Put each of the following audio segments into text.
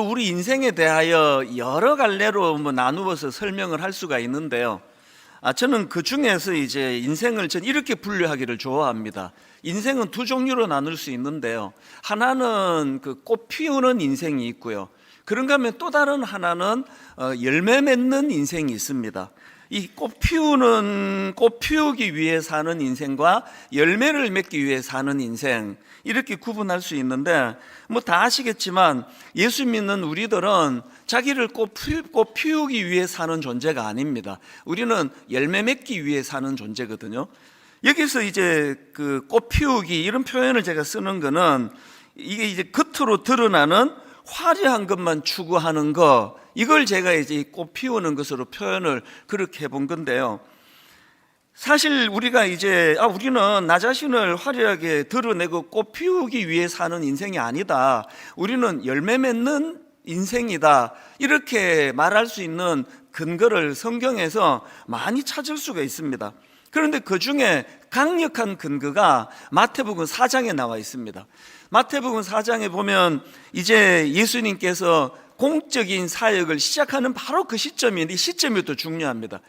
우리 인생에 대하여 여러 갈래로 나누어서 설명을 할 수가 있는데요. 저는 그 중에서 이제 인생을 전 이렇게 분류하기를 좋아합니다. 인생은 두 종류로 나눌 수 있는데요. 하나는 꽃 피우는 인생이 있고요. 그런가 하면 또 다른 하나는 열매 맺는 인생이 있습니다. 이 꽃 피우기 위해 사는 인생과 열매를 맺기 위해 사는 인생, 이렇게 구분할 수 있는데, 다 아시겠지만 예수 믿는 우리들은 자기를 꽃 피우기 위해 사는 존재가 아닙니다. 우리는 열매 맺기 위해 사는 존재거든요. 여기서 이제 꽃 피우기, 이런 표현을 제가 쓰는 거는 이게 이제 겉으로 드러나는 화려한 것만 추구하는 거, 이걸 제가 이제 꽃 피우는 것으로 표현을 그렇게 해본 건데요. 사실 우리가 이제 우리는 나 자신을 화려하게 드러내고 꽃 피우기 위해 사는 인생이 아니다, 우리는 열매 맺는 인생이다, 이렇게 말할 수 있는 근거를 성경에서 많이 찾을 수가 있습니다. 그런데 그 중에 강력한 근거가 마태복음 4장에 나와 있습니다. 마태복음 4장에 보면 이제 예수님께서 공적인 사역을 시작하는 바로 그 시점인데, 이 시점이 또 중요합니다.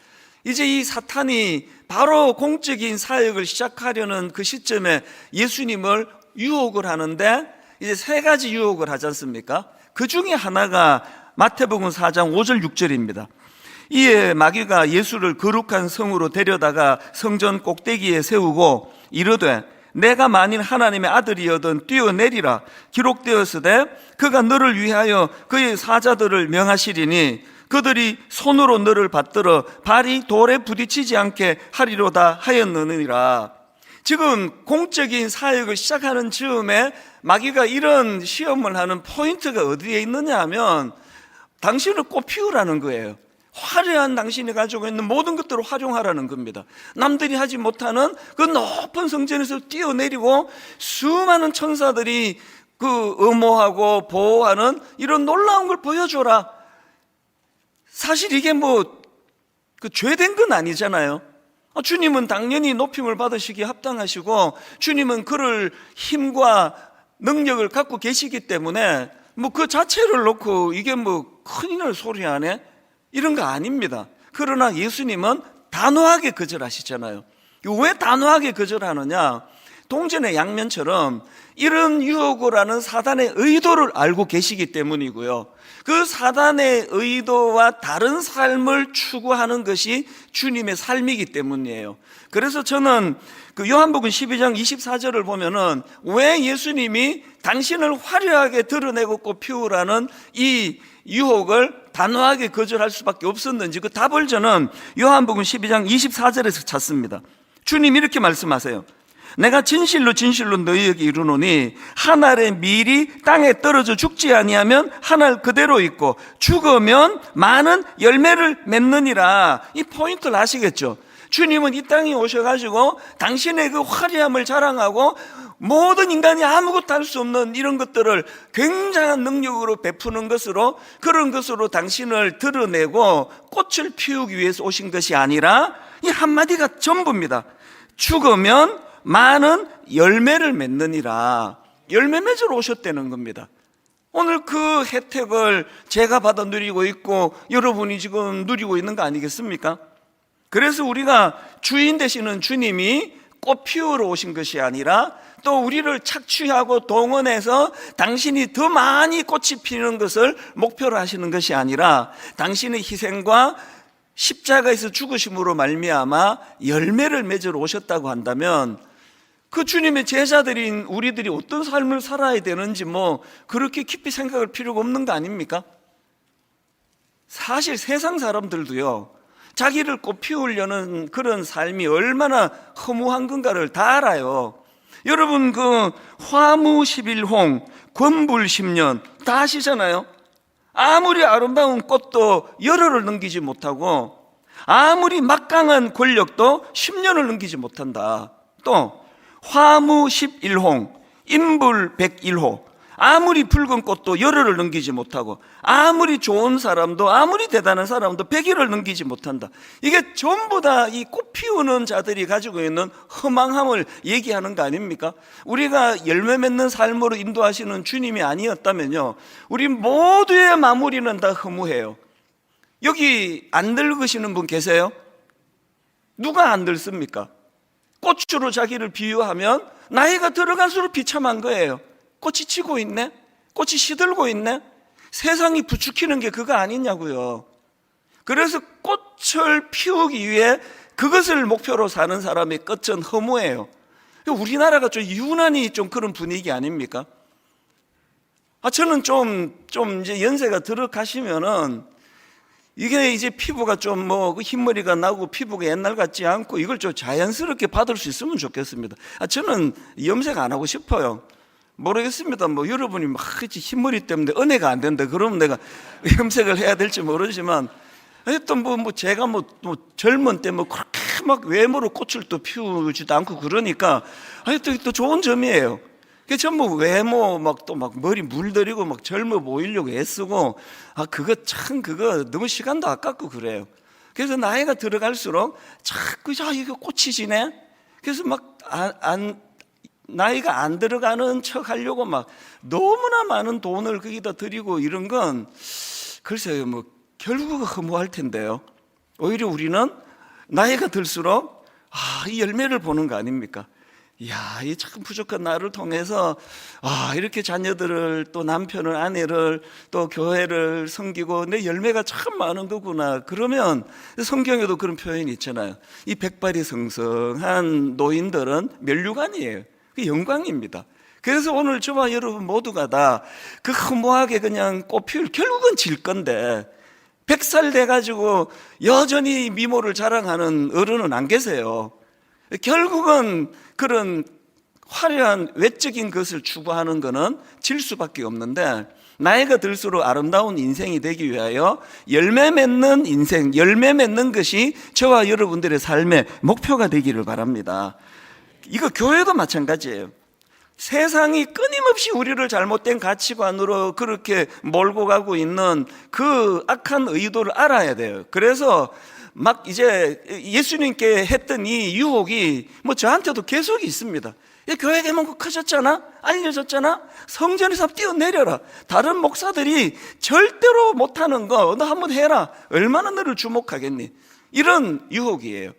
이제 이 사탄이 바로 공적인 사역을 시작하려는 그 시점에 예수님을 유혹을 하는데, 이제 세 가지 유혹을 하지 않습니까? 그 중에 하나가 마태복음 4장 5절 6절입니다. 이에 마귀가 예수를 거룩한 성으로 데려다가 성전 꼭대기에 세우고 이르되 내가 만일 하나님의 아들이여든 뛰어내리라, 기록되었으되 그가 너를 위하여 그의 사자들을 명하시리니 그들이 손으로 너를 받들어 발이 돌에 부딪히지 않게 하리로다 하였느니라. 지금 공적인 사역을 시작하는 즈음에 마귀가 이런 시험을 하는 포인트가 어디에 있느냐 하면, 당신을 꽃 피우라는 거예요. 화려한 당신이 가지고 있는 모든 것들을 활용하라는 겁니다. 남들이 하지 못하는 그 높은 성전에서 뛰어내리고 수많은 천사들이 엄호하고 보호하는 이런 놀라운 걸 보여줘라. 사실 이게 죄된 건 아니잖아요. 주님은 당연히 높임을 받으시기에 합당하시고, 주님은 그럴 힘과 능력을 갖고 계시기 때문에 그 자체를 놓고 이게 큰일 날 소리 하네, 이런 거 아닙니다. 그러나 예수님은 단호하게 거절하시잖아요. 왜 단호하게 거절하느냐? 동전의 양면처럼 이런 유혹을 하는 사단의 의도를 알고 계시기 때문이고요. 그 사단의 의도와 다른 삶을 추구하는 것이 주님의 삶이기 때문이에요. 그래서 저는 요한복음 12장 24절을 보면은 왜 예수님이 당신을 화려하게 드러내고 꽃 피우라는 이 유혹을 단호하게 거절할 수밖에 없었는지, 그 답을 저는 요한복음 12장 24절에서 찾습니다. 주님 이렇게 말씀하세요. 내가 진실로 진실로 너희에게 이르노니 한 알의 밀이 땅에 떨어져 죽지 아니하면 한 알 그대로 있고 죽으면 많은 열매를 맺느니라. 이 포인트를 아시겠죠? 주님은 이 땅에 오셔가지고 당신의 그 화려함을 자랑하고 모든 인간이 아무것도 할 수 없는 이런 것들을 굉장한 능력으로 베푸는 것으로, 그런 것으로 당신을 드러내고 꽃을 피우기 위해서 오신 것이 아니라, 이 한마디가 전부입니다. 죽으면 많은 열매를 맺느니라. 열매 맺으러 오셨다는 겁니다. 오늘 그 혜택을 제가 받아 누리고 있고 여러분이 지금 누리고 있는 거 아니겠습니까? 그래서 우리가 주인 되시는 주님이 꽃 피우러 오신 것이 아니라, 또 우리를 착취하고 동원해서 당신이 더 많이 꽃이 피는 것을 목표로 하시는 것이 아니라, 당신의 희생과 십자가에서 죽으심으로 말미암아 열매를 맺으러 오셨다고 한다면, 그 주님의 제자들인 우리들이 어떤 삶을 살아야 되는지 그렇게 깊이 생각할 필요가 없는 거 아닙니까? 사실 세상 사람들도요, 자기를 꽃 피우려는 그런 삶이 얼마나 허무한 건가를 다 알아요. 여러분 화무 11홍, 권불 10년 다 아시잖아요. 아무리 아름다운 꽃도 열흘을 넘기지 못하고, 아무리 막강한 권력도 10년을 넘기지 못한다. 또 화무 11홍, 인불 101호, 아무리 붉은 꽃도 열흘을 넘기지 못하고, 아무리 좋은 사람도, 아무리 대단한 사람도 100일을 넘기지 못한다. 이게 전부 다 이 꽃 피우는 자들이 가지고 있는 허망함을 얘기하는 거 아닙니까? 우리가 열매 맺는 삶으로 인도하시는 주님이 아니었다면요, 우리 모두의 마무리는 다 허무해요. 여기 안 늙으시는 분 계세요? 누가 안 늙습니까? 꽃으로 자기를 비유하면 나이가 들어갈수록 비참한 거예요. 꽃이 지고 있네? 꽃이 시들고 있네? 세상이 부추기는 게 그거 아니냐고요. 그래서 꽃을 피우기 위해 그것을 목표로 사는 사람의 끝은 허무해요. 우리나라가 좀 유난히 좀 그런 분위기 아닙니까? 저는 좀 이제 연세가 들어가시면은 이게 이제 피부가 좀 뭐 흰머리가 나고 피부가 옛날 같지 않고 이걸 좀 자연스럽게 받을 수 있으면 좋겠습니다. 저는 염색 안 하고 싶어요. 모르겠습니다. 뭐 여러분이 막 흰머리 때문에 은혜가 안 된다 그러면 내가 염색을 해야 될지 모르지만, 하여튼 뭐 제가 뭐 젊은 때 뭐 그렇게 막 외모로 꽃을 또 피우지도 않고 그러니까 하여튼 또 좋은 점이에요. 그 전부 외모 막 또 막 머리 물들이고 막 젊어 보이려고 애쓰고, 그거 참 그거 너무 시간도 아깝고 그래요. 그래서 나이가 들어갈수록 자꾸 이거 꽃이 지네. 그래서 막 나이가 안 들어가는 척 하려고 막 너무나 많은 돈을 거기다 들이고 이런 건 글쎄요, 뭐 결국은 허무할 텐데요. 오히려 우리는 나이가 들수록 이 열매를 보는 거 아닙니까? 이야, 이 참 부족한 나를 통해서 이렇게 자녀들을 또 남편을 아내를 또 교회를 섬기고 내 열매가 참 많은 거구나. 그러면 성경에도 그런 표현이 있잖아요. 이 백발이 성성한 노인들은 면류관이에요. 그 영광입니다. 그래서 오늘 저와 여러분 모두가 다 그 허무하게 그냥 꽃피울 결국은 질 건데 100살 돼가지고 여전히 미모를 자랑하는 어른은 안 계세요. 결국은 그런 화려한 외적인 것을 추구하는 것은 질 수밖에 없는데, 나이가 들수록 아름다운 인생이 되기 위하여 열매 맺는 인생, 열매 맺는 것이 저와 여러분들의 삶의 목표가 되기를 바랍니다. 이거 교회도 마찬가지예요. 세상이 끊임없이 우리를 잘못된 가치관으로 그렇게 몰고 가고 있는 그 악한 의도를 알아야 돼요. 그래서 막 이제 예수님께 했던 이 유혹이 뭐 저한테도 계속 있습니다. 교회 개蒙 커졌잖아? 알려졌잖아? 성전에서 뛰어내려라. 다른 목사들이 절대로 못하는 거 너 한번 해라. 얼마나 너를 주목하겠니? 이런 유혹이에요.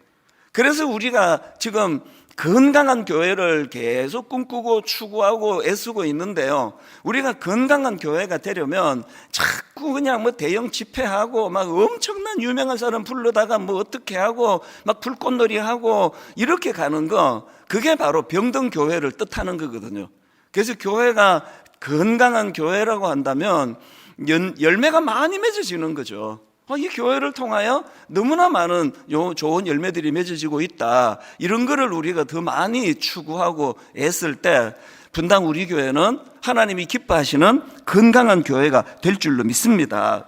그래서 우리가 지금 건강한 교회를 계속 꿈꾸고 추구하고 애쓰고 있는데요, 우리가 건강한 교회가 되려면 자꾸 그냥 뭐 대형 집회하고 막 엄청난 유명한 사람 불러다가 뭐 어떻게 하고 막 불꽃놀이 하고 이렇게 가는 거, 그게 바로 병든 교회를 뜻하는 거거든요. 그래서 교회가 건강한 교회라고 한다면 열매가 많이 맺어지는 거죠. 이 교회를 통하여 너무나 많은 좋은 열매들이 맺어지고 있다, 이런 거를 우리가 더 많이 추구하고 애쓸 때 분당 우리 교회는 하나님이 기뻐하시는 건강한 교회가 될 줄로 믿습니다.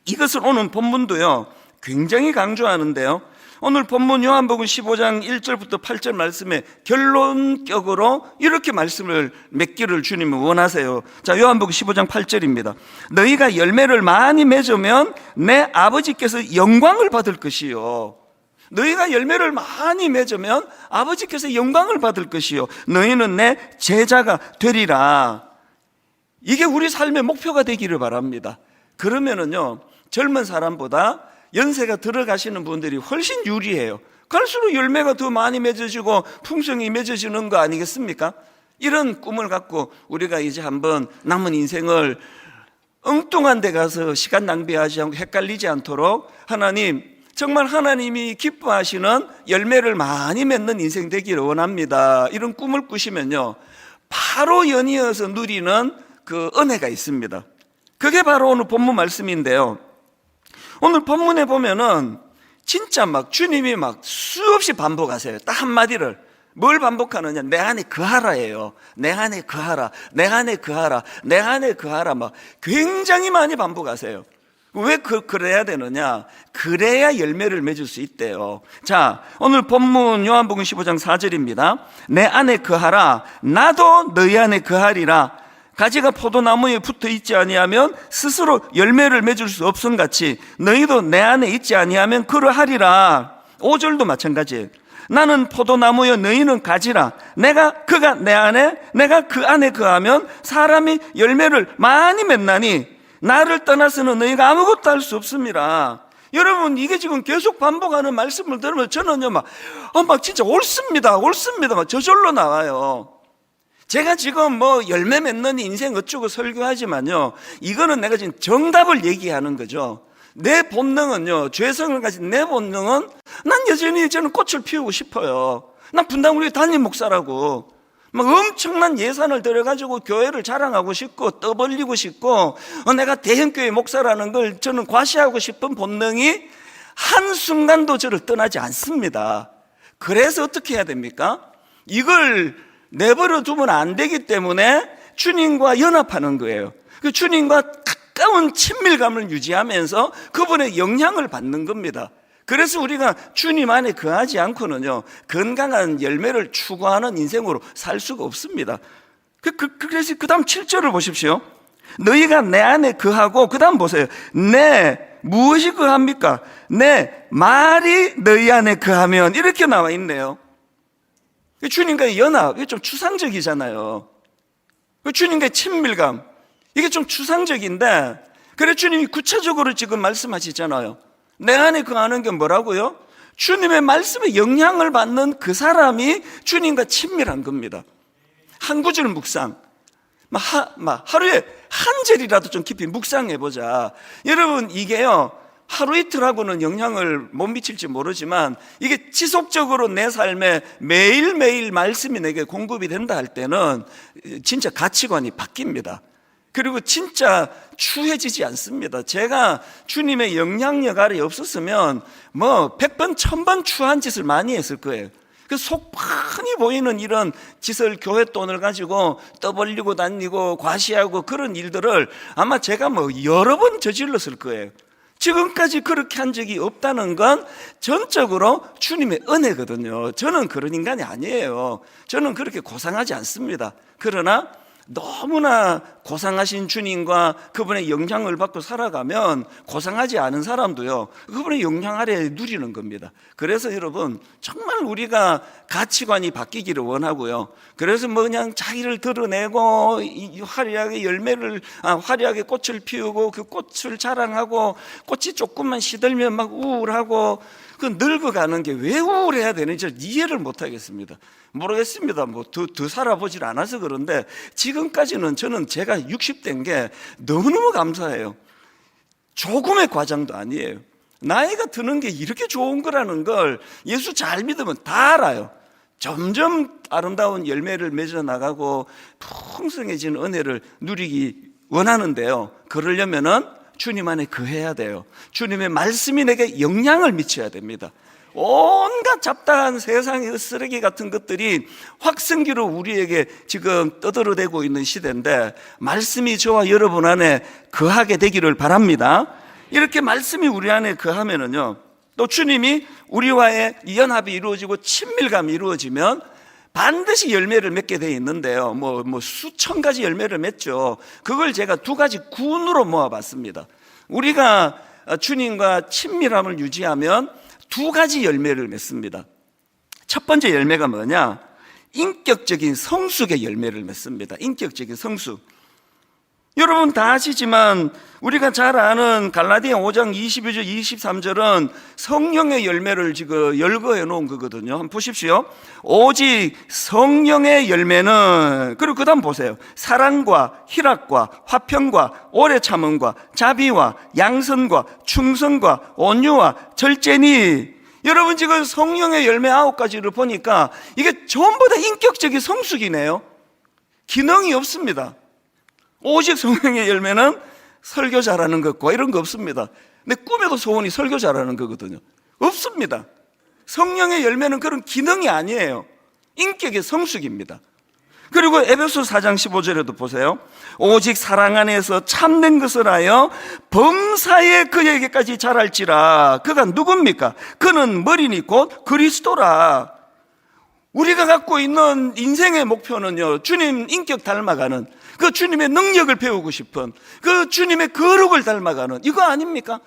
이것을 오늘 본문도요 굉장히 강조하는데요, 오늘 본문 요한복음 15장 1절부터 8절 말씀에 결론격으로 이렇게 말씀을 맺기를 주님은 원하세요. 자, 요한복음 15장 8절입니다. 너희가 열매를 많이 맺으면 내 아버지께서 영광을 받을 것이요. 너희가 열매를 많이 맺으면 아버지께서 영광을 받을 것이요. 너희는 내 제자가 되리라. 이게 우리 삶의 목표가 되기를 바랍니다. 그러면은요, 젊은 사람보다 연세가 들어가시는 분들이 훨씬 유리해요. 갈수록 열매가 더 많이 맺어지고 풍성이 맺어지는 거 아니겠습니까? 이런 꿈을 갖고 우리가 이제 한번 남은 인생을 엉뚱한 데 가서 시간 낭비하지 않고 헷갈리지 않도록 하나님, 정말 하나님이 기뻐하시는 열매를 많이 맺는 인생 되기를 원합니다. 이런 꿈을 꾸시면요, 바로 연이어서 누리는 그 은혜가 있습니다. 그게 바로 오늘 본문 말씀인데요, 오늘 본문에 보면은 진짜 막 주님이 막 수없이 반복하세요. 딱 한마디를. 뭘 반복하느냐? 내 안에 거하라예요. 내 안에 거하라. 내 안에 거하라. 내 안에 거하라. 막 굉장히 많이 반복하세요. 왜 그래야 되느냐? 그래야 열매를 맺을 수 있대요. 자, 오늘 본문 요한복음 15장 4절입니다. 내 안에 거하라. 나도 너희 안에 거하리라. 가지가 포도나무에 붙어 있지 아니하면 스스로 열매를 맺을 수 없음같이 너희도 내 안에 있지 아니하면 그러하리라. 5절도 마찬가지예요. 나는 포도나무여 너희는 가지라. 그가 내 안에 내가 그 안에 거하면 사람이 열매를 많이 맺나니 나를 떠나서는 너희가 아무것도 할 수 없습니다. 여러분, 이게 지금 계속 반복하는 말씀을 들으면 저는요 막 진짜 옳습니다 막 저절로 나와요. 제가 지금 열매 맺는 인생 어쩌고 설교하지만요, 이거는 내가 지금 정답을 얘기하는 거죠. 내 본능은요, 죄성을 가진 내 본능은 난 여전히 저는 꽃을 피우고 싶어요. 난 분당우리 담임 목사라고 막 엄청난 예산을 들여가지고 교회를 자랑하고 싶고 떠벌리고 싶고 내가 대형교회 목사라는 걸 저는 과시하고 싶은 본능이 한순간도 저를 떠나지 않습니다. 그래서 어떻게 해야 됩니까? 이걸 내버려 두면 안 되기 때문에 주님과 연합하는 거예요. 그 주님과 가까운 친밀감을 유지하면서 그분의 영향을 받는 겁니다. 그래서 우리가 주님 안에 거하지 않고는요, 건강한 열매를 추구하는 인생으로 살 수가 없습니다. 그래서 그 다음 7절을 보십시오. 너희가 내 안에 거하고, 그 다음 보세요. 무엇이 거합니까? 내 말이 너희 안에 거하면, 이렇게 나와 있네요. 주님과의 연합, 이게 좀 추상적이잖아요. 주님과의 친밀감, 이게 좀 추상적인데, 그래 주님이 구체적으로 지금 말씀하시잖아요. 내 안에 거하는 게 뭐라고요? 주님의 말씀에 영향을 받는 그 사람이 주님과 친밀한 겁니다. 한 구절 묵상, 하루에 한 절이라도 좀 깊이 묵상해보자. 여러분, 이게요 하루 이틀하고는 영향을 못 미칠지 모르지만 이게 지속적으로 내 삶에 매일매일 말씀이 내게 공급이 된다 할 때는 진짜 가치관이 바뀝니다. 그리고 진짜 추해지지 않습니다. 제가 주님의 영향력 아래 없었으면 100번 1000번 추한 짓을 많이 했을 거예요. 그 속판이 보이는 이런 짓을, 교회 돈을 가지고 떠벌리고 다니고 과시하고 그런 일들을 아마 제가 여러 번 저질렀을 거예요. 지금까지 그렇게 한 적이 없다는 건 전적으로 주님의 은혜거든요. 저는 그런 인간이 아니에요. 저는 그렇게 고상하지 않습니다. 그러나 너무나 고상하신 주님과 그분의 영향을 받고 살아가면 고상하지 않은 사람도요 그분의 영향 아래 누리는 겁니다. 그래서 여러분, 정말 우리가 가치관이 바뀌기를 원하고요, 그래서 그냥 자기를 드러내고 화려하게 화려하게 꽃을 피우고 그 꽃을 자랑하고 꽃이 조금만 시들면 막 우울하고 그 늙어가는 게 왜 우울해야 되는지 이해를 못하겠습니다. 모르겠습니다. 더 살아보질 않아서 그런데 지금까지는 저는 제가 60대인 게 너무너무 감사해요. 조금의 과장도 아니에요. 나이가 드는 게 이렇게 좋은 거라는 걸 예수 잘 믿으면 다 알아요. 점점 아름다운 열매를 맺어 나가고 풍성해지는 은혜를 누리기 원하는데요, 그러려면은 주님 안에 거해야 돼요. 주님의 말씀이 내게 영향을 미쳐야 됩니다. 온갖 잡다한 세상의 쓰레기 같은 것들이 확성기로 우리에게 지금 떠들어대고 있는 시대인데, 말씀이 저와 여러분 안에 거하게 되기를 바랍니다. 이렇게 말씀이 우리 안에 거하면은요, 또 주님이 우리와의 연합이 이루어지고 친밀감이 이루어지면 반드시 열매를 맺게 되어 있는데요, 수천 가지 열매를 맺죠. 그걸 제가 두 가지 군으로 모아봤습니다. 우리가 주님과 친밀함을 유지하면 두 가지 열매를 맺습니다. 첫 번째 열매가 뭐냐? 인격적인 성숙의 열매를 맺습니다. 인격적인 성숙. 여러분 다 아시지만 우리가 잘 아는 갈라디아 5장 22절 23절은 성령의 열매를 지금 열거해 놓은 거거든요. 한번 보십시오. 오직 성령의 열매는, 그리고 그 다음 보세요. 사랑과 희락과 화평과 오래 참음과 자비와 양선과 충성과 온유와 절제니. 여러분 지금 성령의 열매 9가지를 보니까 이게 전부 다 인격적인 성숙이네요. 기능이 없습니다. 오직 성령의 열매는 설교 잘하는 것과 이런 거 없습니다. 내 꿈에도 소원이 설교 잘하는 거거든요. 없습니다. 성령의 열매는 그런 기능이 아니에요. 인격의 성숙입니다. 그리고 에베소 4장 15절에도 보세요. 오직 사랑 안에서 참된 것을 하여 범사에 그에게까지 자랄지라. 그가 누굽니까? 그는 머리니 곧 그리스도라. 우리가 갖고 있는 인생의 목표는요, 주님 인격 닮아가는, 그 주님의 능력을 배우고 싶은, 그 주님의 거룩을 닮아가는 이거 아닙니까?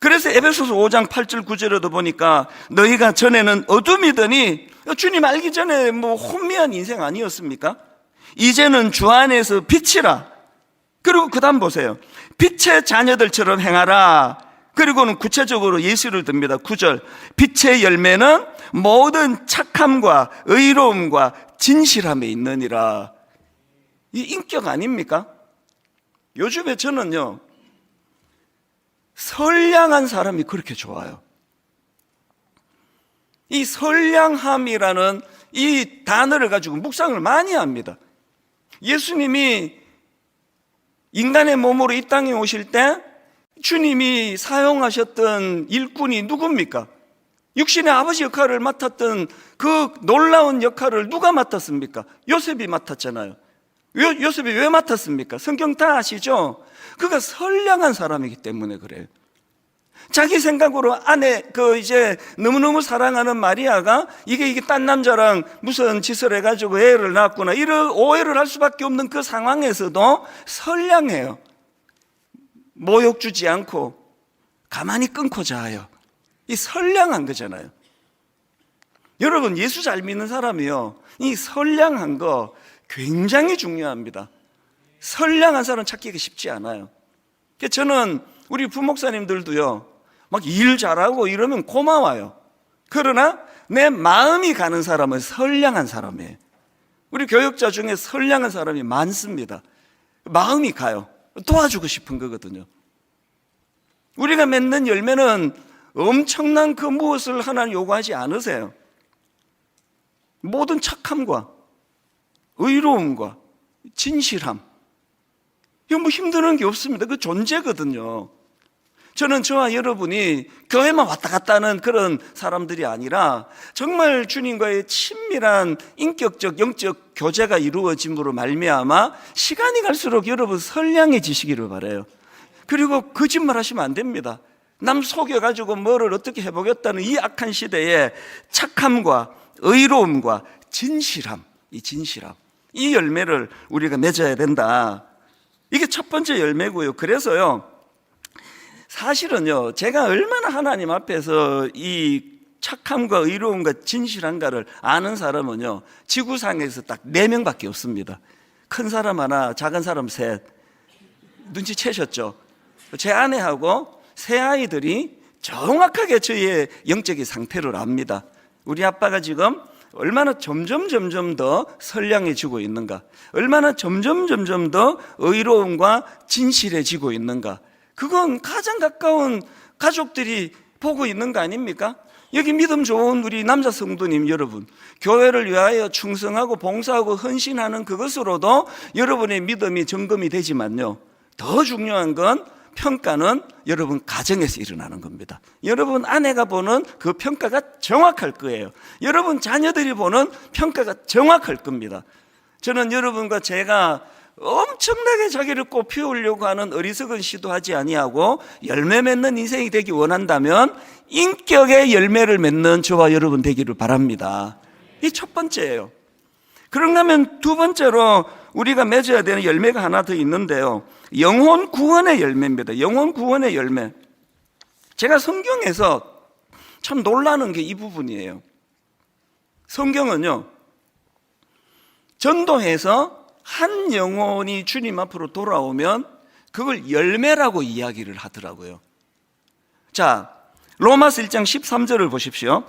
그래서 에베소서 5장 8절 9절에도 보니까 너희가 전에는 어둠이더니, 주님 알기 전에 뭐 혼미한 인생 아니었습니까? 이제는 주 안에서 빛이라. 그리고 그 다음 보세요. 빛의 자녀들처럼 행하라. 그리고는 구체적으로 예시를 듭니다. 9절. 빛의 열매는 모든 착함과 의로움과 진실함에 있느니라. 이 인격 아닙니까? 요즘에 저는요, 선량한 사람이 그렇게 좋아요. 이 선량함이라는 이 단어를 가지고 묵상을 많이 합니다. 예수님이 인간의 몸으로 이 땅에 오실 때 주님이 사용하셨던 일꾼이 누굽니까? 육신의 아버지 역할을 맡았던 그 놀라운 역할을 누가 맡았습니까? 요셉이 맡았잖아요. 요셉이 왜 맡았습니까? 성경 다 아시죠? 그가 선량한 사람이기 때문에 그래요. 자기 생각으로 이제 너무너무 사랑하는 마리아가 이게 딴 남자랑 무슨 짓을 해가지고 애를 낳았구나, 이런 오해를 할 수밖에 없는 그 상황에서도 선량해요. 모욕 주지 않고 가만히 끊고 자요. 이 선량한 거잖아요. 여러분, 예수 잘 믿는 사람이요, 이 선량한 거 굉장히 중요합니다. 선량한 사람 찾기가 쉽지 않아요. 저는 우리 부목사님들도요, 막 일 잘하고 이러면 고마워요. 그러나 내 마음이 가는 사람은 선량한 사람이에요. 우리 교역자 중에 선량한 사람이 많습니다. 마음이 가요. 도와주고 싶은 거거든요. 우리가 맺는 열매는 엄청난 그 무엇을 하나는 요구하지 않으세요. 모든 착함과 의로움과 진실함, 이거 뭐 힘드는 게 없습니다. 그 존재거든요. 저는 저와 여러분이 교회만 왔다 갔다 하는 그런 사람들이 아니라 정말 주님과의 친밀한 인격적 영적 교제가 이루어짐으로 말미암아 시간이 갈수록 여러분 선량해지시기를 바라요. 그리고 거짓말 하시면 안 됩니다. 남 속여가지고 뭐를 어떻게 해보겠다는 이 악한 시대에 착함과 의로움과 진실함, 이 열매를 우리가 맺어야 된다. 이게 첫 번째 열매고요. 그래서요, 사실은요, 제가 얼마나 하나님 앞에서 이 착함과 의로움과 진실한가를 아는 사람은요, 지구상에서 딱 4명밖에 없습니다. 큰 사람 하나, 작은 사람 셋. 눈치채셨죠? 제 아내하고 세 아이들이 정확하게 저의 영적인 상태를 압니다. 우리 아빠가 지금 얼마나 점점 더 선량해지고 있는가, 얼마나 점점 더 의로움과 진실해지고 있는가, 그건 가장 가까운 가족들이 보고 있는 거 아닙니까? 여기 믿음 좋은 우리 남자 성도님 여러분, 교회를 위하여 충성하고 봉사하고 헌신하는 그것으로도 여러분의 믿음이 점검이 되지만요, 더 중요한 건 평가는 여러분 가정에서 일어나는 겁니다. 여러분 아내가 보는 그 평가가 정확할 거예요. 여러분 자녀들이 보는 평가가 정확할 겁니다. 저는 여러분과 제가 엄청나게 자기를 꽃피우려고 하는 어리석은 시도하지 아니하고 열매 맺는 인생이 되기 원한다면 인격의 열매를 맺는 저와 여러분 되기를 바랍니다. 이 첫 번째예요. 그런가 하면 두 번째로 우리가 맺어야 되는 열매가 하나 더 있는데요, 영혼 구원의 열매입니다. 영혼 구원의 열매. 제가 성경에서 참 놀라는 게 이 부분이에요. 성경은요, 전도해서 한 영혼이 주님 앞으로 돌아오면 그걸 열매라고 이야기를 하더라고요. 자, 로마서 1장 13절을 보십시오.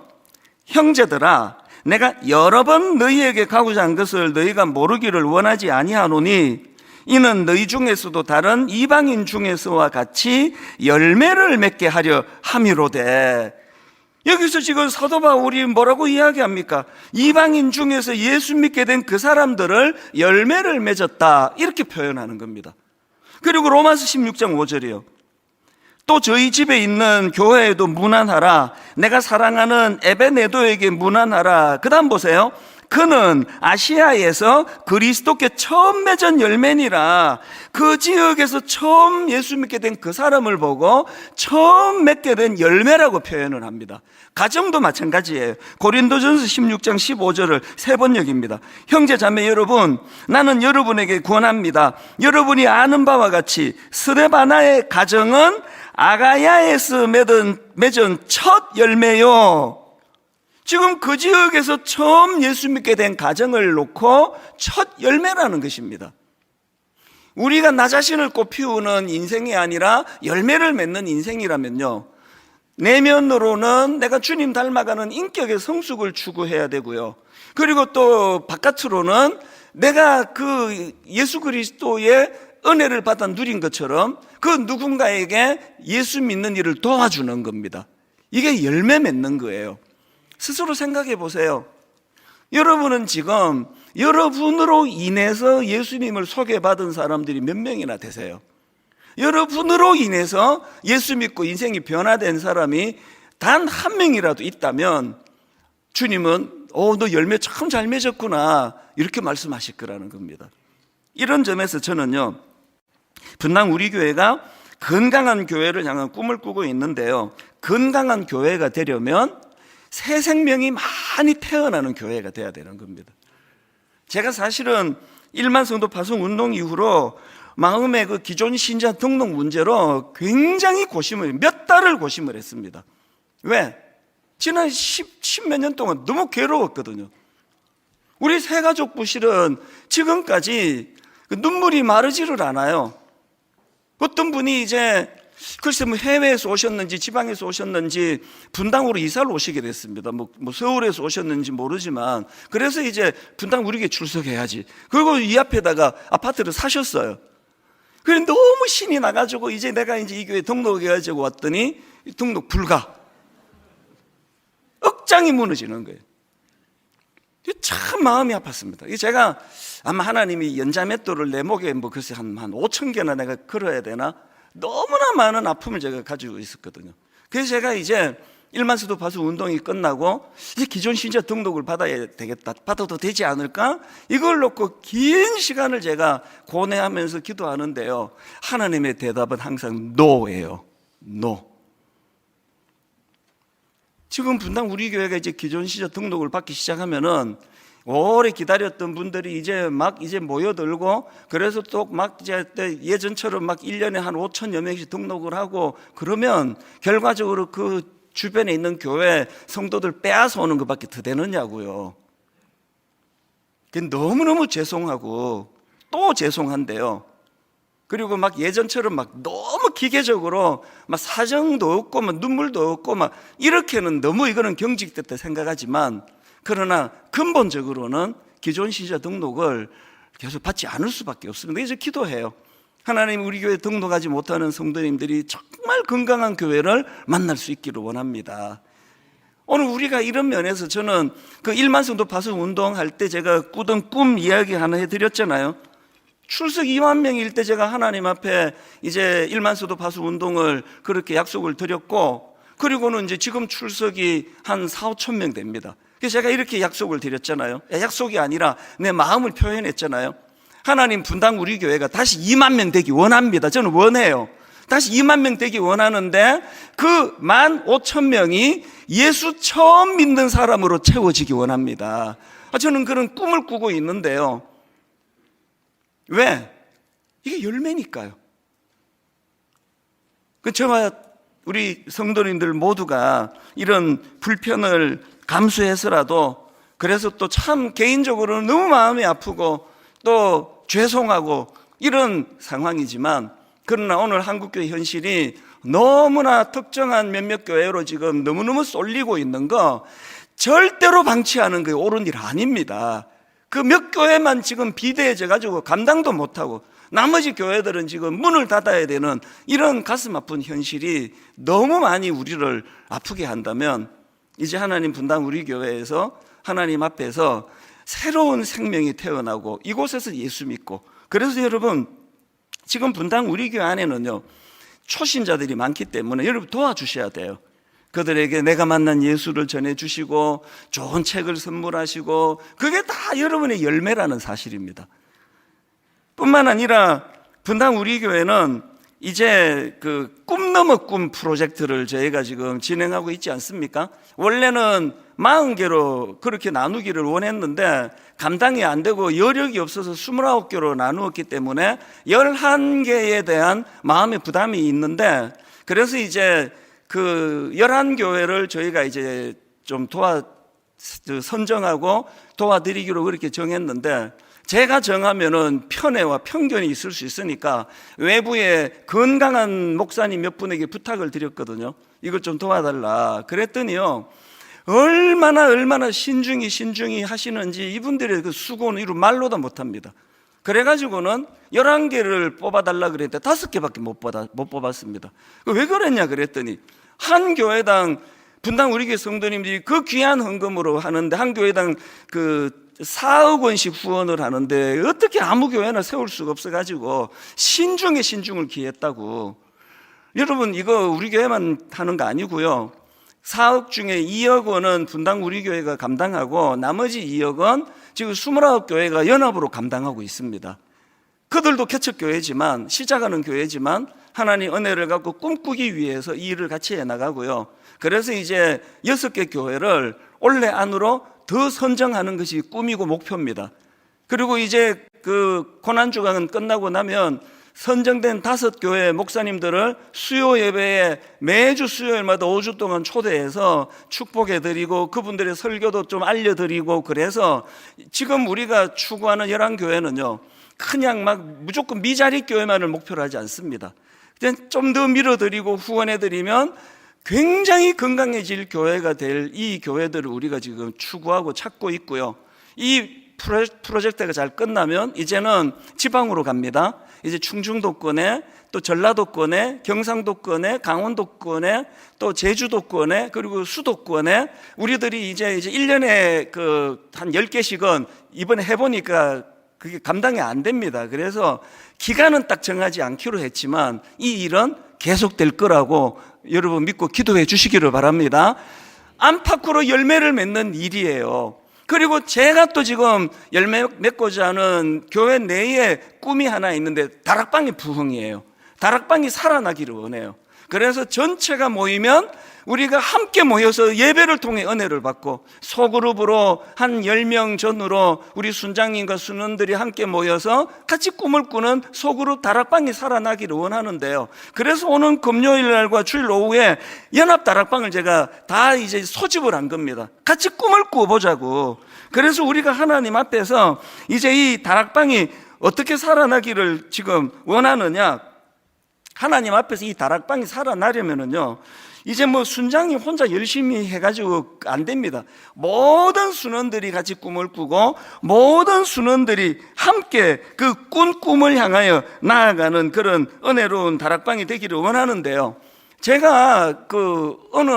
형제들아, 내가 여러 번 너희에게 가고자 한 것을 너희가 모르기를 원하지 아니하노니 이는 너희 중에서도 다른 이방인 중에서와 같이 열매를 맺게 하려 함이로되. 여기서 지금 사도 바울이 뭐라고 이야기합니까? 이방인 중에서 예수 믿게 된 그 사람들을 열매를 맺었다, 이렇게 표현하는 겁니다. 그리고 로마서 16장 5절이요. 또 저희 집에 있는 교회에도 문안하라. 내가 사랑하는 에베네도에게 문안하라. 그 다음 보세요. 그는 아시아에서 그리스도께 처음 맺은 열매니라. 그 지역에서 처음 예수 믿게 된 그 사람을 보고 처음 맺게 된 열매라고 표현을 합니다. 가정도 마찬가지예요. 고린도전서 16장 15절을 세 번 읽습니다. 형제 자매 여러분, 나는 여러분에게 권합니다. 여러분이 아는 바와 같이 스데바나의 가정은 아가야에서 맺은 첫 열매요. 지금 그 지역에서 처음 예수 믿게 된 가정을 놓고 첫 열매라는 것입니다. 우리가 나 자신을 꽃피우는 인생이 아니라 열매를 맺는 인생이라면요, 내면으로는 내가 주님 닮아가는 인격의 성숙을 추구해야 되고요, 그리고 또 바깥으로는 내가 그 예수 그리스도의 은혜를 받아 누린 것처럼 그 누군가에게 예수 믿는 일을 도와주는 겁니다. 이게 열매 맺는 거예요. 스스로 생각해 보세요. 여러분은 지금 여러분으로 인해서 예수님을 소개받은 사람들이 몇 명이나 되세요? 여러분으로 인해서 예수 믿고 인생이 변화된 사람이 단 한 명이라도 있다면 주님은 너 열매 참 잘 맺었구나 이렇게 말씀하실 거라는 겁니다. 이런 점에서 저는요, 분당 우리 교회가 건강한 교회를 향한 꿈을 꾸고 있는데요, 건강한 교회가 되려면 새 생명이 많이 태어나는 교회가 돼야 되는 겁니다. 제가 사실은 1만 성도 파송 운동 이후로 마음의 그 기존 신자 등록 문제로 굉장히 몇 달을 고심을 했습니다. 왜? 지난 10몇 년 동안 너무 괴로웠거든요. 우리 새가족 부실은 지금까지 눈물이 마르지를 않아요. 어떤 분이 이제 글쎄 해외에서 오셨는지 지방에서 오셨는지 분당으로 이사를 오시게 됐습니다. 뭐 서울에서 오셨는지 모르지만, 그래서 이제 분당 우리 교회 출석해야지. 그리고 이 앞에다가 아파트를 사셨어요. 그래 너무 신이 나가지고 이제 내가 이제 이 교회 등록해가지고 왔더니 등록 불가. 억장이 무너지는 거예요. 참 마음이 아팠습니다. 제가 아마 하나님이 연자맷돌을 내 목에 글쎄 한 5천 개나 내가 걸어야 되나? 너무나 많은 아픔을 제가 가지고 있었거든요. 그래서 제가 이제 1만 성도 파송 운동이 끝나고 이제 기존 신자 등록을 받아야 되겠다, 받아도 되지 않을까? 이걸 놓고 긴 시간을 제가 고뇌하면서 기도하는데요, 하나님의 대답은 항상 노예요. 노. 지금 분당 우리 교회가 이제 기존 신자 등록을 받기 시작하면은 오래 기다렸던 분들이 이제 모여들고, 그래서 또 이제 예전처럼 1년에 한 5천여 명씩 등록을 하고 그러면 결과적으로 그 주변에 있는 교회 성도들 빼앗아 오는 것밖에 더 되느냐고요. 너무너무 죄송하고 또 죄송한데요. 그리고 예전처럼 너무 기계적으로 사정도 없고 눈물도 없고 이렇게는 너무 이거는 경직됐다 생각하지만, 그러나 근본적으로는 기존 신자 등록을 계속 받지 않을 수밖에 없습니다. 그래서 기도해요. 하나님, 우리 교회 등록하지 못하는 성도님들이 정말 건강한 교회를 만날 수 있기를 원합니다. 오늘 우리가 이런 면에서 저는 그 1만 성도 파송 운동할 때 제가 꾸던 꿈 이야기 하나 해드렸잖아요. 출석 2만 명일 때 제가 하나님 앞에 이제 1만 성도 파송 운동을 그렇게 약속을 드렸고, 그리고는 이제 지금 출석이 한 4, 5천 명 됩니다. 그래서 제가 이렇게 약속을 드렸잖아요. 약속이 아니라 내 마음을 표현했잖아요. 하나님, 분당 우리 교회가 다시 2만 명 되기 원합니다. 저는 원해요. 다시 2만 명 되기 원하는데 그 15,000명이 예수 처음 믿는 사람으로 채워지기 원합니다. 저는 그런 꿈을 꾸고 있는데요. 왜? 이게 열매니까요. 저와 우리 성도님들 모두가 이런 불편을 감수해서라도, 그래서 또 참 개인적으로는 너무 마음이 아프고 또 죄송하고 이런 상황이지만, 그러나 오늘 한국교회 현실이 너무나 특정한 몇몇 교회로 지금 너무너무 쏠리고 있는 거 절대로 방치하는 게 옳은 일 아닙니다. 그 몇 교회만 지금 비대해져 가지고 감당도 못하고 나머지 교회들은 지금 문을 닫아야 되는 이런 가슴 아픈 현실이 너무 많이 우리를 아프게 한다면, 이제 하나님 분당 우리 교회에서 하나님 앞에서 새로운 생명이 태어나고 이곳에서 예수 믿고, 그래서 여러분 지금 분당 우리 교회 안에는요 초신자들이 많기 때문에 여러분 도와주셔야 돼요. 그들에게 내가 만난 예수를 전해주시고 좋은 책을 선물하시고, 그게 다 여러분의 열매라는 사실입니다. 뿐만 아니라 분당 우리 교회는 이제 그 꿈 넘어 꿈 프로젝트를 저희가 지금 진행하고 있지 않습니까? 원래는 40개로 그렇게 나누기를 원했는데 감당이 안 되고 여력이 없어서 29개로 나누었기 때문에 11개에 대한 마음의 부담이 있는데, 그래서 이제 그 11교회를 저희가 이제 좀 선정하고 도와드리기로 그렇게 정했는데, 제가 정하면은 편애와 편견이 있을 수 있으니까 외부에 건강한 목사님 몇 분에게 부탁을 드렸거든요. 이것 좀 도와달라. 그랬더니요, 얼마나 신중히 하시는지 이분들의 그 수고는 이루 말로도 못합니다. 그래가지고는 11개를 뽑아달라 그랬는데 5개밖에 못 뽑았습니다. 왜 그랬냐 그랬더니, 한 교회당 분당 우리 교회 성도님들이 그 귀한 헌금으로 하는데 한 교회당 그 4억 원씩 후원을 하는데 어떻게 아무 교회나 세울 수가 없어가지고 신중에 신중을 기했다고. 여러분, 이거 우리 교회만 하는 거 아니고요, 4억 중에 2억 원은 분당 우리 교회가 감당하고 나머지 2억 원 지금 29교회가 연합으로 감당하고 있습니다. 그들도 개척교회지만, 시작하는 교회지만 하나님 은혜를 갖고 꿈꾸기 위해서 이 일을 같이 해나가고요. 그래서 이제 6개 교회를 올해 안으로 더 선정하는 것이 꿈이고 목표입니다. 그리고 이제 그 고난주간 끝나고 나면 선정된 5교회 목사님들을 수요 예배에 매주 수요일마다 5주 동안 초대해서 축복해드리고 그분들의 설교도 좀 알려드리고, 그래서 지금 우리가 추구하는 11교회는요, 그냥 막 무조건 미자리 교회만을 목표로 하지 않습니다. 그냥 좀 더 밀어드리고 후원해드리면 굉장히 건강해질 교회가 될 이 교회들을 우리가 지금 추구하고 찾고 있고요. 이 프로젝트가 잘 끝나면 이제는 지방으로 갑니다. 이제 충청도권에, 또 전라도권에, 경상도권에, 강원도권에, 또 제주도권에, 그리고 수도권에 우리들이 이제 1년에 한 10개씩은 이번에 해보니까 그게 감당이 안 됩니다. 그래서 기간은 딱 정하지 않기로 했지만 이 일은 계속될 거라고 여러분 믿고 기도해 주시기를 바랍니다. 안팎으로 열매를 맺는 일이에요. 그리고 제가 또 지금 열매 맺고자 하는 교회 내에 꿈이 하나 있는데, 다락방이 부흥이에요. 다락방이 살아나기를 원해요. 그래서 전체가 모이면 우리가 함께 모여서 예배를 통해 은혜를 받고, 소그룹으로 한 10명 전후로 우리 순장님과 순원들이 함께 모여서 같이 꿈을 꾸는 소그룹 다락방이 살아나기를 원하는데요. 그래서 오는 금요일 날과 주일 오후에 연합 다락방을 제가 다 이제 소집을 한 겁니다. 같이 꿈을 꾸어보자고. 그래서 우리가 하나님 앞에서 이제 이 다락방이 어떻게 살아나기를 지금 원하느냐, 하나님 앞에서 이 다락방이 살아나려면은요, 이제 뭐 순장님 혼자 열심히 해가지고 안 됩니다. 모든 순원들이 같이 꿈을 꾸고 모든 순원들이 함께 그 꾼 꿈을 향하여 나아가는 그런 은혜로운 다락방이 되기를 원하는데요. 제가 어느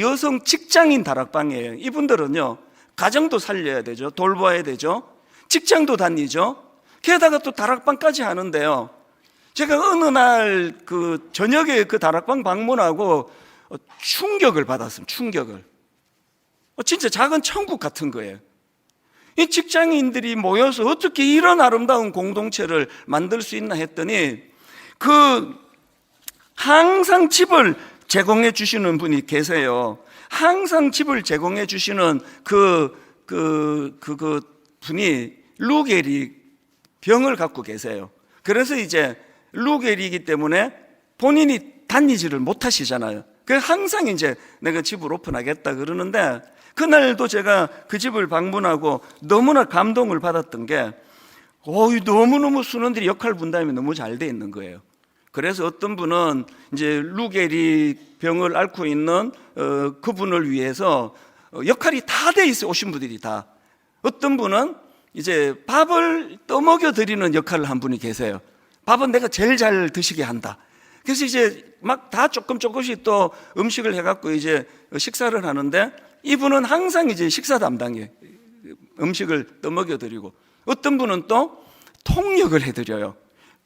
여성 직장인 다락방이에요. 이분들은요, 가정도 살려야 되죠. 돌봐야 되죠. 직장도 다니죠. 게다가 또 다락방까지 하는데요. 제가 어느 날 저녁에 그 다락방 방문하고 충격을 받았습니다. 충격을. 진짜 작은 천국 같은 거예요. 이 직장인들이 모여서 어떻게 이런 아름다운 공동체를 만들 수 있나 했더니, 항상 집을 제공해 주시는 분이 계세요. 항상 집을 제공해 주시는 분이 루게리 병을 갖고 계세요. 그래서 이제 루게리이기 때문에 본인이 다니지를 못하시잖아요. 그래서 항상 이제 내가 집을 오픈하겠다 그러는데, 그날도 제가 그 집을 방문하고 너무나 감동을 받았던 게, 너무너무 순원들이 역할 분담이 너무 잘 돼 있는 거예요. 그래서 어떤 분은 이제 루게리 병을 앓고 있는 그분을 위해서 역할이 다 돼 있어요. 오신 분들이 다. 어떤 분은 이제 밥을 떠먹여 드리는 역할을 한 분이 계세요. 밥은 내가 제일 잘 드시게 한다. 그래서 이제 막 다 조금씩 또 음식을 해갖고 이제 식사를 하는데, 이분은 항상 이제 식사 담당이에요. 음식을 떠먹여 드리고, 어떤 분은 또 통역을 해드려요.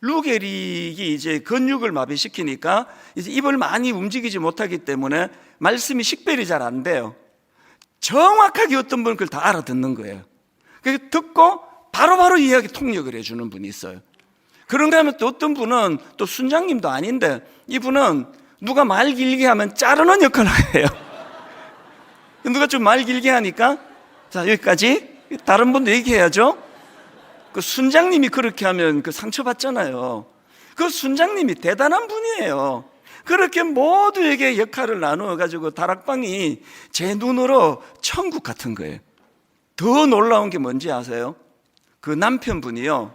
루게릭이 이제 근육을 마비시키니까 이제 입을 많이 움직이지 못하기 때문에 말씀이 식별이 잘 안 돼요. 정확하게 어떤 분은 그걸 다 알아듣는 거예요. 그래서 듣고 바로바로 이야기 통역을 해주는 분이 있어요. 그런가 하면 또 어떤 분은 또 순장님도 아닌데 이분은 누가 말 길게 하면 자르는 역할을 해요. 누가 좀 말 길게 하니까 자 여기까지, 다른 분도 얘기해야죠. 그 순장님이 그렇게 하면 그 상처받잖아요. 그 순장님이 대단한 분이에요. 그렇게 모두에게 역할을 나누어 가지고 다락방이 제 눈으로 천국 같은 거예요. 더 놀라운 게 뭔지 아세요? 그 남편분이요,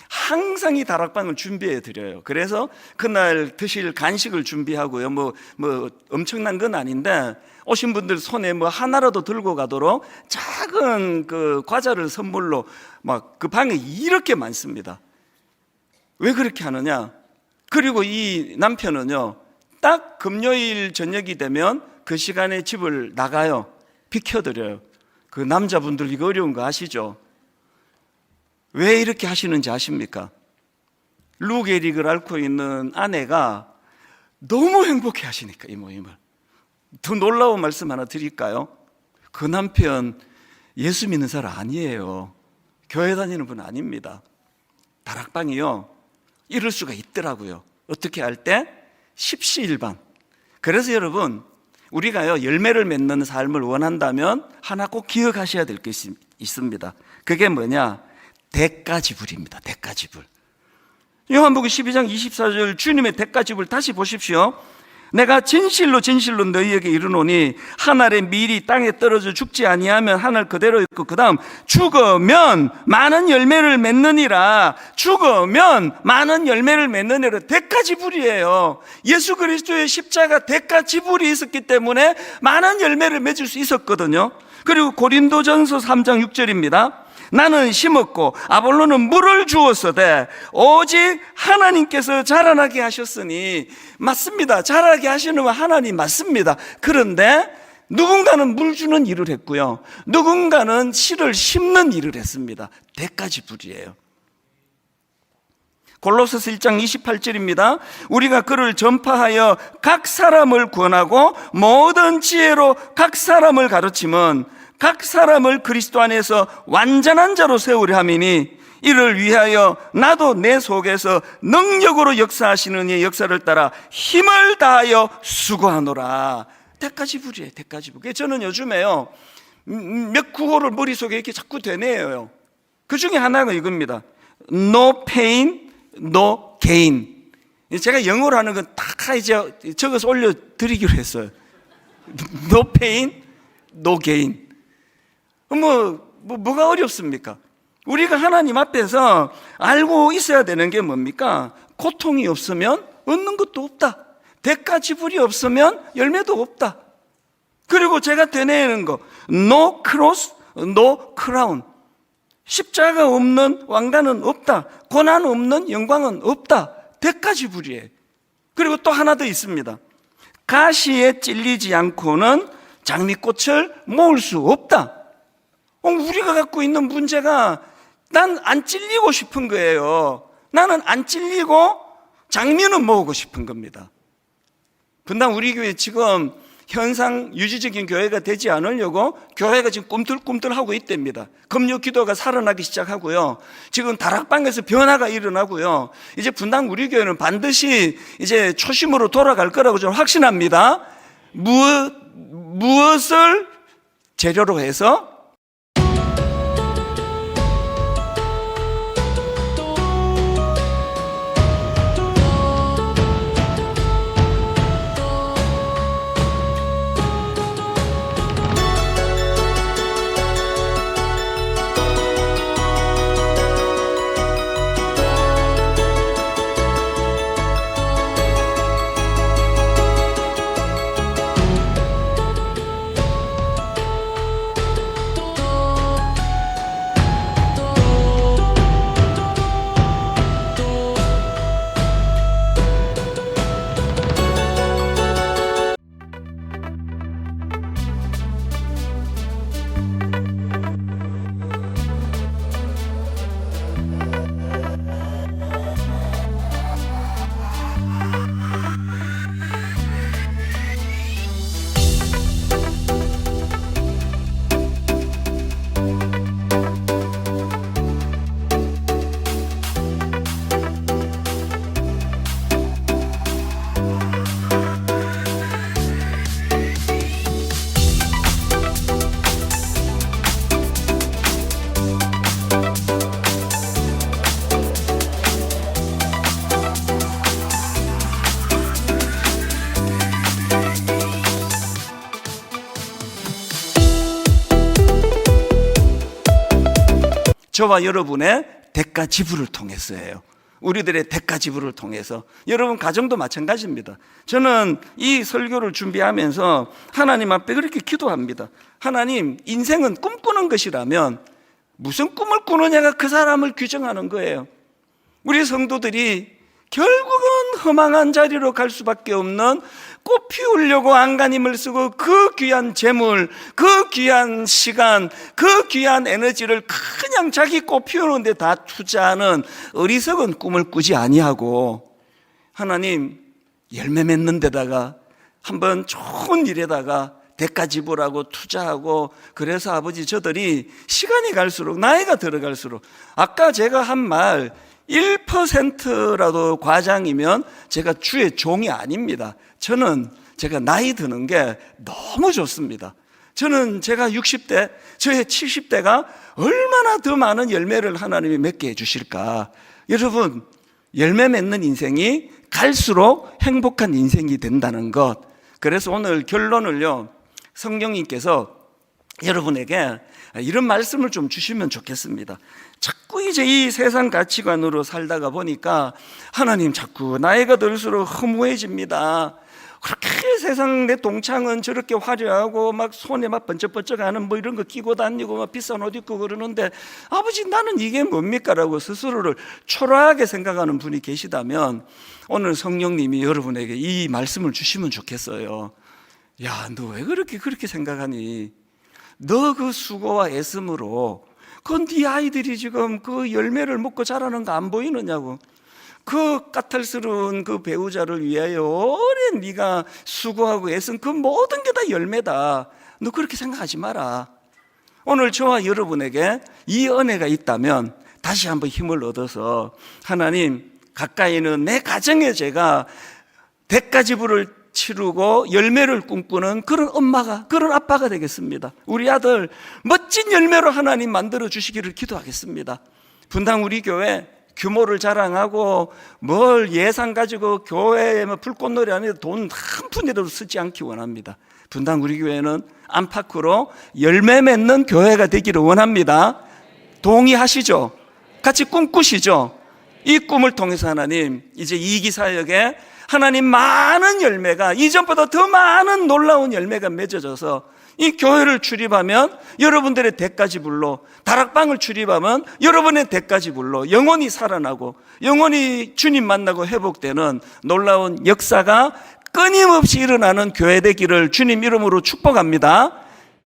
항상 이 다락방을 준비해 드려요. 그래서 그날 드실 간식을 준비하고요. 뭐 엄청난 건 아닌데 오신 분들 손에 뭐 하나라도 들고 가도록 작은 그 과자를 선물로 막 그 방에 이렇게 많습니다. 왜 그렇게 하느냐? 그리고 이 남편은요, 딱 금요일 저녁이 되면 그 시간에 집을 나가요. 비켜드려요. 그 남자분들 이거 어려운 거 아시죠? 왜 이렇게 하시는지 아십니까? 루게릭을 앓고 있는 아내가 너무 행복해 하시니까, 이 모임을. 더 놀라운 말씀 하나 드릴까요? 그 남편 예수 믿는 사람 아니에요. 교회 다니는 분 아닙니다. 다락방이요, 이럴 수가 있더라고요. 어떻게 할 때? 십시일반. 그래서 여러분, 우리가요 열매를 맺는 삶을 원한다면 하나 꼭 기억하셔야 될 것이 있습니다. 그게 뭐냐? 대가지불입니다. 대가지불. 요한복음 12장 24절 주님의 대가지불 다시 보십시오. 내가 진실로 진실로 너희에게 이르노니 한 알의 밀이 땅에 떨어져 죽지 아니하면 한 알 그대로 있고 그 다음 죽으면 많은 열매를 맺느니라. 죽으면 많은 열매를 맺느니라. 대가지불이에요. 예수 그리스도의 십자가 대가지불이 있었기 때문에 많은 열매를 맺을 수 있었거든요. 그리고 고린도전서 3장 6절입니다. 나는 심었고 아볼로는 물을 주었으되 오직 하나님께서 자라나게 하셨으니. 맞습니다. 자라게 하시는 건 하나님 맞습니다. 그런데 누군가는 물 주는 일을 했고요, 누군가는 씨를 심는 일을 했습니다. 대가지불이에요. 골로새서 1장 28절입니다. 우리가 그를 전파하여 각 사람을 구원하고 모든 지혜로 각 사람을 가르치면 각 사람을 그리스도 안에서 완전한 자로 세우려 함이니 이를 위하여 나도 내 속에서 능력으로 역사하시는 이의 역사를 따라 힘을 다하여 수고하노라. 대가지불이에요. 대가지불. 저는 요즘에요 몇 구호를 머릿속에 이렇게 자꾸 되뇌어요. 그 중에 하나가 이겁니다. No pain, no gain. 제가 영어로 하는 건 다 이제 적어서 올려드리기로 했어요. No pain, no gain. 뭐가 어렵습니까? 우리가 하나님 앞에서 알고 있어야 되는 게 뭡니까? 고통이 없으면 얻는 것도 없다. 대가지불이 없으면 열매도 없다. 그리고 제가 되뇌는 거, no cross, no crown. 십자가 없는 왕관은 없다. 고난 없는 영광은 없다. 대가지불이에요. 그리고 또 하나 더 있습니다. 가시에 찔리지 않고는 장미꽃을 모을 수 없다. 우리가 갖고 있는 문제가 난 안 찔리고 싶은 거예요. 나는 안 찔리고 장미는 모으고 싶은 겁니다. 분당 우리 교회 지금 현상 유지적인 교회가 되지 않으려고 교회가 지금 꿈틀꿈틀하고 있답니다. 금요 기도가 살아나기 시작하고요, 지금 다락방에서 변화가 일어나고요, 이제 분당 우리 교회는 반드시 이제 초심으로 돌아갈 거라고 저는 확신합니다. 무엇을 재료로 해서? 저와 여러분의 대가 지불을 통해서예요. 우리들의 대가 지불을 통해서. 여러분 가정도 마찬가지입니다. 저는 이 설교를 준비하면서 하나님 앞에 그렇게 기도합니다. 하나님, 인생은 꿈꾸는 것이라면 무슨 꿈을 꾸느냐가 그 사람을 규정하는 거예요. 우리 성도들이 결국은 허망한 자리로 갈 수밖에 없는 꽃 피우려고 안간힘을 쓰고 그 귀한 재물, 그 귀한 시간, 그 귀한 에너지를 그냥 자기 꽃 피우는 데 다 투자하는 어리석은 꿈을 꾸지 아니하고, 하나님, 열매 맺는 데다가 한번 좋은 일에다가 대가 지불하고 투자하고, 그래서 아버지, 저들이 시간이 갈수록, 나이가 들어갈수록, 아까 제가 한 말 1%라도 과장이면 제가 주의 종이 아닙니다. 저는 제가 나이 드는 게 너무 좋습니다. 저는 제가 60대, 저의 70대가 얼마나 더 많은 열매를 하나님이 맺게 해주실까. 여러분, 열매 맺는 인생이 갈수록 행복한 인생이 된다는 것. 그래서 오늘 결론을요, 성령님께서 여러분에게 이런 말씀을 좀 주시면 좋겠습니다. 자꾸 이제 이 세상 가치관으로 살다가 보니까 하나님, 자꾸 나이가 들수록 허무해집니다. 그렇게 세상 내 동창은 저렇게 화려하고 막 손에 막 번쩍번쩍하는 뭐 이런 거 끼고 다니고 막 비싼 옷 입고 그러는데, 아버지, 나는 이게 뭡니까? 라고 스스로를 초라하게 생각하는 분이 계시다면 오늘 성령님이 여러분에게 이 말씀을 주시면 좋겠어요. 야, 너 왜 그렇게 생각하니? 너 그 수고와 애씀으로 그건 네 아이들이 지금 그 열매를 먹고 자라는 거 안 보이느냐고. 그 까탈스러운 그 배우자를 위하여 오랜 네가 수고하고 애쓴 그 모든 게 다 열매다. 너 그렇게 생각하지 마라. 오늘 저와 여러분에게 이 은혜가 있다면 다시 한번 힘을 얻어서, 하나님, 가까이는 내 가정에 제가 대가 지불을 치르고 열매를 꿈꾸는 그런 엄마가, 그런 아빠가 되겠습니다. 우리 아들 멋진 열매로 하나님 만들어 주시기를 기도하겠습니다. 분당 우리 교회 규모를 자랑하고 뭘 예산 가지고 교회에 불꽃놀이 하는데 돈 한 푼이라도 쓰지 않기 원합니다. 분당 우리 교회는 안팎으로 열매 맺는 교회가 되기를 원합니다. 동의하시죠? 같이 꿈꾸시죠? 이 꿈을 통해서 하나님, 이제 이기사역에 하나님 많은 열매가, 이전보다 더 많은 놀라운 열매가 맺어져서 이 교회를 출입하면 여러분들의 대가 지불로, 다락방을 출입하면 여러분의 대가 지불로 영혼이 살아나고 영혼이 주님 만나고 회복되는 놀라운 역사가 끊임없이 일어나는 교회 되기를 주님 이름으로 축복합니다.